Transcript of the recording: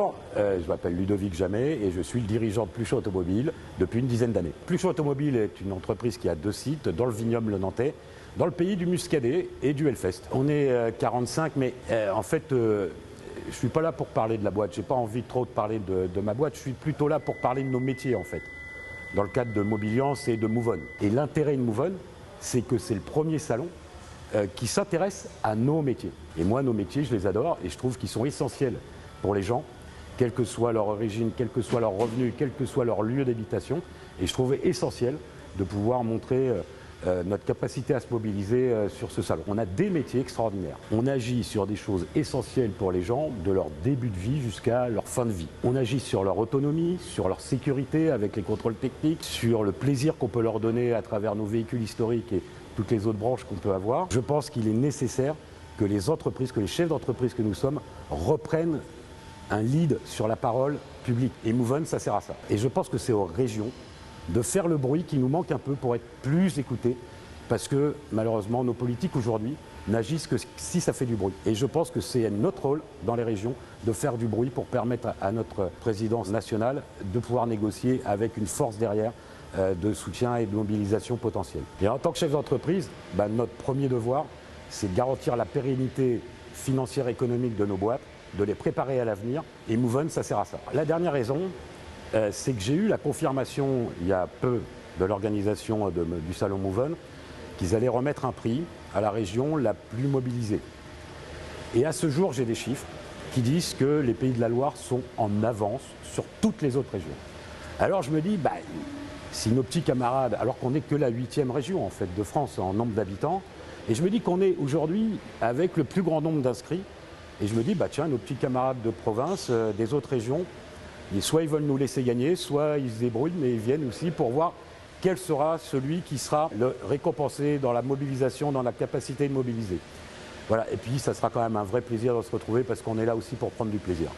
Bonjour, je m'appelle Ludovic Jamet et je suis le dirigeant de Pluchot Automobile depuis une dizaine d'années. Pluchot Automobile est une entreprise qui a 2 sites dans le vignoble nantais, dans le pays du Muscadet et du Hellfest. On est 45, mais en fait, je ne suis pas là pour parler de la boîte, je n'ai pas envie trop de parler de ma boîte, je suis plutôt là pour parler de nos métiers en fait, dans le cadre de Mobiliance et de Mouvon. Et l'intérêt de Mouvon, c'est que c'est le premier salon qui s'intéresse à nos métiers. Et moi, nos métiers, je les adore et je trouve qu'ils sont essentiels pour les gens, quelle que soit leur origine, quel que soit leur revenu, quel que soit leur lieu d'habitation. Et je trouvais essentiel de pouvoir montrer notre capacité à se mobiliser sur ce salon. On a des métiers extraordinaires. On agit sur des choses essentielles pour les gens, de leur début de vie jusqu'à leur fin de vie. On agit sur leur autonomie, sur leur sécurité avec les contrôles techniques, sur le plaisir qu'on peut leur donner à travers nos véhicules historiques et toutes les autres branches qu'on peut avoir. Je pense qu'il est nécessaire que les entreprises, que les chefs d'entreprise que nous sommes reprennent un lead sur la parole publique. Et Mouvon, ça sert à ça. Et je pense que c'est aux régions de faire le bruit qui nous manque un peu pour être plus écoutés, parce que malheureusement, nos politiques aujourd'hui n'agissent que si ça fait du bruit. Et je pense que c'est notre rôle dans les régions de faire du bruit pour permettre à notre présidence nationale de pouvoir négocier avec une force derrière de soutien et de mobilisation potentielle. Et en tant que chef d'entreprise, notre premier devoir, c'est de garantir la pérennité financière et économique de nos boîtes, de les préparer à l'avenir, et Mouvon, ça sert à ça. La dernière raison, c'est que j'ai eu la confirmation il y a peu de l'organisation du salon Mouvon qu'ils allaient remettre un prix à la région la plus mobilisée. Et à ce jour, j'ai des chiffres qui disent que les Pays de la Loire sont en avance sur toutes les autres régions. Alors je me dis, si nos petits camarades, alors qu'on n'est que la 8e région en fait de France en nombre d'habitants, et je me dis qu'on est aujourd'hui avec le plus grand nombre d'inscrits. Et je me dis, tiens, nos petits camarades de province, des autres régions, soit ils veulent nous laisser gagner, soit ils se débrouillent, mais ils viennent aussi pour voir quel sera celui qui sera le récompensé dans la mobilisation, dans la capacité de mobiliser. Voilà, et puis ça sera quand même un vrai plaisir de se retrouver parce qu'on est là aussi pour prendre du plaisir.